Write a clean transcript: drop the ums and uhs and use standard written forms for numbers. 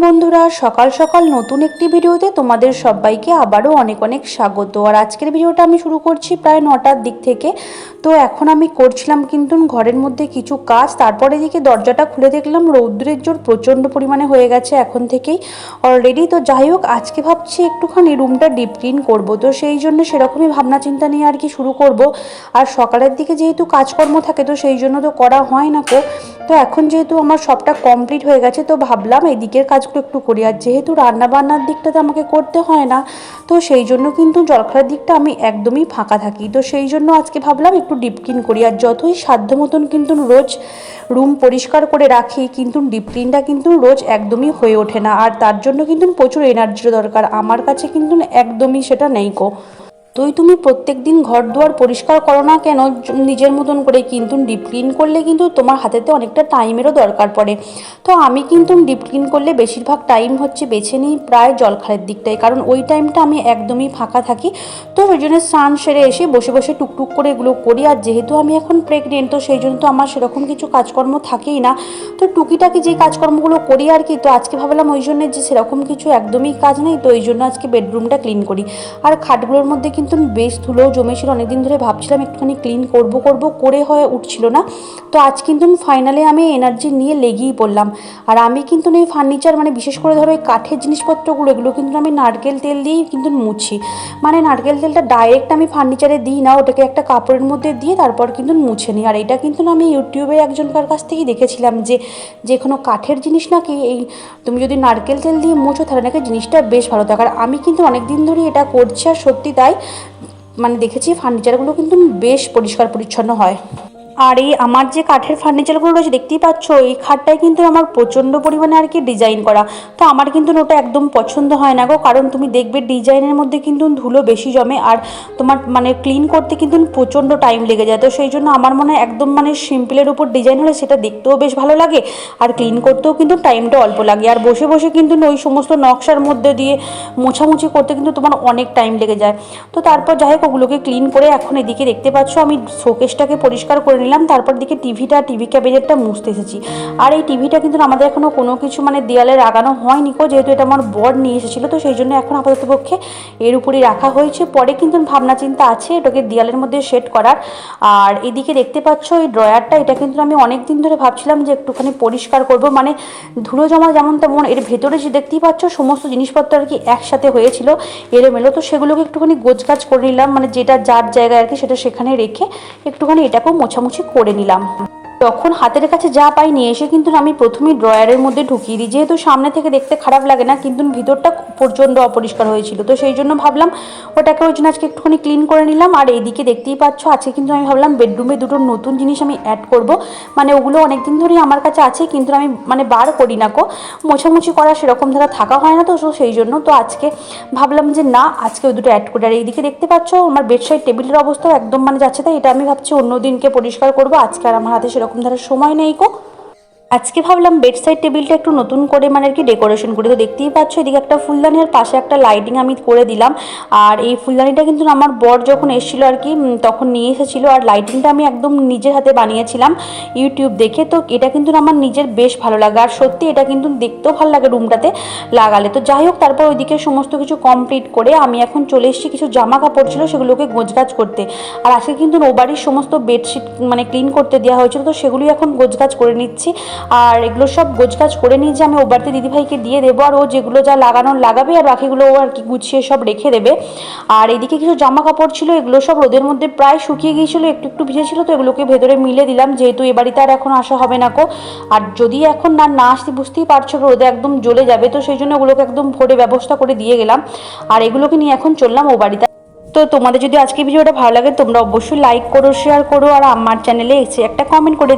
বন্ধুরা, সকাল সকাল নতুন একটি ভিডিওতে তোমাদের সবাইকে আবারও অনেক অনেক স্বাগত। আর আজকের ভিডিওটা আমি শুরু করছি প্রায় 9টার দিক থেকে। তো এখন আমি করছিলাম কিন্তু ঘরের মধ্যে কিছু কাজ, তারপরে এদিকে দরজাটা খুলে দেখলাম রৌদ্রের জোর প্রচণ্ড পরিমাণে হয়ে গেছে এখন থেকেই অলরেডি। তো যাই হোক, আজকে ভাবছি একটুখানি রুমটা ডিপ ক্লিন করবো, তো সেই জন্য সেরকমই ভাবনা চিন্তা নিয়ে আর কি শুরু করব। আর সকালের দিকে যেহেতু কাজকর্ম থাকে তো সেই জন্য তো করা হয় না কো। তো এখন যেহেতু আমার সবটা কমপ্লিট হয়ে গেছে তো ভাবলাম এদিকের কাজগুলো একটু করি। আর যেহেতু রান্নাবান্নার দিকটা তো আমাকে করতে হয় না, তো সেই জন্য কিন্তু জলখাবার দিকটা আমি একদমই ফাঁকা থাকি। তো সেই জন্য আজকে ভাবলাম একটু ডিপ ক্লিন করি। আর যতই সাধ্য মতন কিন্তু রোজ রুম পরিষ্কার করে রাখি, কিন্তু ডিপ ক্লিনটা কিন্তু রোজ একদমই হয়ে ওঠে না। আর তার জন্য কিন্তু প্রচুর এনার্জির দরকার, আমার কাছে কিন্তু একদমই সেটা নেই কো। তুমি প্রত্যেক দিন ঘর দুয়ার পরিষ্কার করো না কেন নিজের মতন করে, কিন্তু ডিপ ক্লিন করলে কিন্তু তোমার হাতেতে অনেকটা টাইমেরও দরকার পড়ে। তো আমি কিন্তু ডিপ ক্লিন করলে বেশিরভাগ টাইম হচ্ছে বেছে নিই প্রায় জলখাবারের দিকটাই, কারণ ওই টাইমটা আমি একদমই ফাঁকা থাকি। তো ওই জন্য স্নান সেরে এসে বসে বসে টুকটুক করে এগুলো করি। আর যেহেতু আমি এখন প্রেগনেন্ট তো সেই জন্য তো আমার সেরকম কিছু কাজকর্ম থাকেই না, তো টুকিটাকি যে কাজকর্মগুলো করি আর কি। তো আজকে ভাবলাম ওই জন্য যে সেরকম কিছু একদমই কাজ নেই, তো এই জন্য আজকে বেডরুমটা ক্লিন করি। আর খাটগুলোর মধ্যে কিন্তু বেশ ধুলো জমেছিল, অনেকদিন ধরে ভাবছিলাম একটুখানি ক্লিন করব করে হয়ে উঠছিল না। তো আজ কিন্তু ফাইনালি আমি এনার্জি নিয়ে লেগেই পড়লাম। আর আমি কিন্তু এই ফার্নিচার মানে বিশেষ করে ধরো এই কাঠের জিনিসপত্রগুলো এগুলো কিন্তু আমি নারকেল তেল দিয়েই কিন্তু মুছি। মানে নারকেল তেলটা ডাইরেক্ট আমি ফার্নিচারে দিই না, ওটাকে একটা কাপড়ের মধ্যে দিয়ে তারপর কিন্তু মুছে নিই। আর এটা কিন্তু আমি ইউটিউবে একজনকার কাছ থেকেই দেখেছিলাম যে কোনো কাঠের জিনিস নাকি এই তুমি যদি নারকেল তেল দিয়ে মুছো তাহলে নাকি জিনিসটা বেশ ভালো থাকে। আর আমি কিন্তু অনেক দিন ধরে এটা করছি আর সত্যি তাই, মানে দেখেছি ফার্নিচারগুলো কিন্তু বেশ পরিষ্কার পরিচ্ছন্ন হয়। আর এই আমার যে কাঠের ফার্নিচারগুলো রয়েছে দেখতেই পাচ্ছ, এই খাটটায় কিন্তু আমার প্রচণ্ড পরিমাণে আর কি ডিজাইন করা। তো আমার কিন্তু ওটা একদম পছন্দ হয় না গো, কারণ তুমি দেখবে ডিজাইনের মধ্যে কিন্তু ধুলো বেশি জমে আর তোমার মানে ক্লিন করতে কিন্তু প্রচণ্ড টাইম লেগে যায়। তো সেই জন্য আমার মনে হয় একদম মানে সিম্পলের উপর ডিজাইন হলে সেটা দেখতেও বেশ ভালো লাগে আর ক্লিন করতেও কিন্তু টাইমটা অল্প লাগে। আর বসে বসে কিন্তু ওই সমস্ত নকশার মধ্যে দিয়ে মোছামুছি করতে কিন্তু তোমার অনেক টাইম লেগে যায়। তো তারপর যাই হোক ওগুলোকে ক্লিন করে এখন এদিকে দেখতে পাচ্ছ আমি শোকেসটাকে পরিষ্কার করে নিলাম, তারপর দিকে টিভি ক্যাবিনেটটা মুছতে এসেছি। আর এই টিভিটা কিন্তু আমাদের এখনও কোনো কিছু মানে দেয়ালে লাগানো হয়নি কো, যেহেতু এটা আমার বর নিয়ে এসেছিলো, তো সেই জন্য এখন আপাতত পক্ষে এর উপরেই রাখা হয়েছে। পরে কিন্তু ভাবনা চিন্তা আছে এটাকে দেয়ালের মধ্যে সেট করার। আর এদিকে দেখতে পাচ্ছ এই ড্রয়ারটা, এটা কিন্তু আমি অনেক দিন ধরে ভাবছিলাম যে একটুখানি পরিষ্কার করব, মানে ধুলো জমা যেমন তেমন এর ভেতরে যে দেখতেই পাচ্ছ সমস্ত জিনিসপত্র আর কি একসাথে হয়েছিল এলোমেলো, তো সেগুলোকে একটুখানি গোছগাছ করে নিলাম, মানে যেটা যার জায়গায় আর কি সেটা সেখানে রেখে একটুখানি এটাকেও মোছামুছি করে নিলাম। তখন হাতের কাছে যা পাই নিয়ে এসে কিন্তু আমি প্রথমেই ড্রয়ারের মধ্যে ঢুকিয়ে দিই, যেহেতু সামনে থেকে দেখতে খারাপ লাগে না, কিন্তু ভিতরটা প্রচণ্ড অপরিষ্কার হয়েছিল। তো সেই জন্য ভাবলাম ওটাকে ওই জন্য আজকে একটুখানি ক্লিন করে নিলাম। আর এইদিকে দেখতেই পাচ্ছ আজকে কিন্তু আমি ভাবলাম বেডরুমে দুটো নতুন জিনিস আমি অ্যাড করব, মানে ওগুলো অনেকদিন ধরেই আমার কাছে আছে কিন্তু আমি মানে বার করি না কো, মোছামুছি করা সেরকম ধারা থাকা হয় না, তো সেই জন্য তো আজকে ভাবলাম যে না আজকে ওই দুটো অ্যাড করি। আর এইদিকে দেখতে পাচ্ছ আমার বেডসাইড টেবিলের অবস্থাও একদম মানে যাচ্ছে তাই, এটা আমি ভাবছি অন্য দিনকে পরিষ্কার করবো, আজকে আর আমার হাতে সেরকম ধারা সময় নেই কো। আজকে ভাবলাম বেডসাইড টেবিলটা একটু নতুন করে মানে আর কি ডেকোরেশন করি। তো দেখতেই পাচ্ছ এদিকে একটা ফুলদানি আর পাশে একটা লাইটিং আমি করে দিলাম। আর এই ফুলদানিটা কিন্তু আমার বর যখন এসেছিলো আর কি তখন নিয়ে এসেছিলো, আর লাইটিংটা আমি একদম নিজের হাতে বানিয়েছিলাম ইউটিউব দেখে। তো এটা কিন্তু আমার নিজের বেশ ভালো লাগে, আর সত্যি এটা কিন্তু দেখতেও ভালো লাগে রুমটাতে লাগালে। তো যাই হোক তারপর ওইদিকে সমস্ত কিছু কমপ্লিট করে আমি এখন চলে এসেছি, কিছু জামা কাপড় ছিল সেগুলোকে গোছগাছ করতে। আর আজকে কিন্তু ও বাড়ির সমস্ত বেডশিট মানে ক্লিন করতে দেওয়া হয়েছিল, তো সেগুলোই এখন গোছগাছ করে নিচ্ছি। আর এগুলো সব গোছগাছ করে নিয়ে যে আমি ও বাড়িতে দিদিভাইকে দিয়ে দেবো, আর ও যেগুলো যা লাগানোর লাগাবে আর বাকিগুলো ও আর কি গুছিয়ে সব রেখে দেবে। আর এদিকে কিছু জামা কাপড় ছিল এগুলো সব রোদের মধ্যে প্রায় শুকিয়ে গিয়েছিলো, একটু একটু ভিজেছিল, তো এগুলোকে ভেতরে মিলে দিলাম, যেহেতু এ বাড়িতে আর এখন আসা হবে না কো। আর যদি এখন না আসতে বুঝতেই পারছো রোদে একদম জ্বলে যাবে, তো সেই জন্য ওগুলোকে একদম ভরে ব্যবস্থা করে দিয়ে গেলাম। আর এগুলোকে নিয়ে এখন চললাম ও বাড়িতে। তো তোমাদের যদি আজকে ভিডিওটা ভালো লাগে তোমরা অবশ্যই লাইক করো, শেয়ার করো, আর আমার চ্যানেলে এসে একটা কমেন্ট করে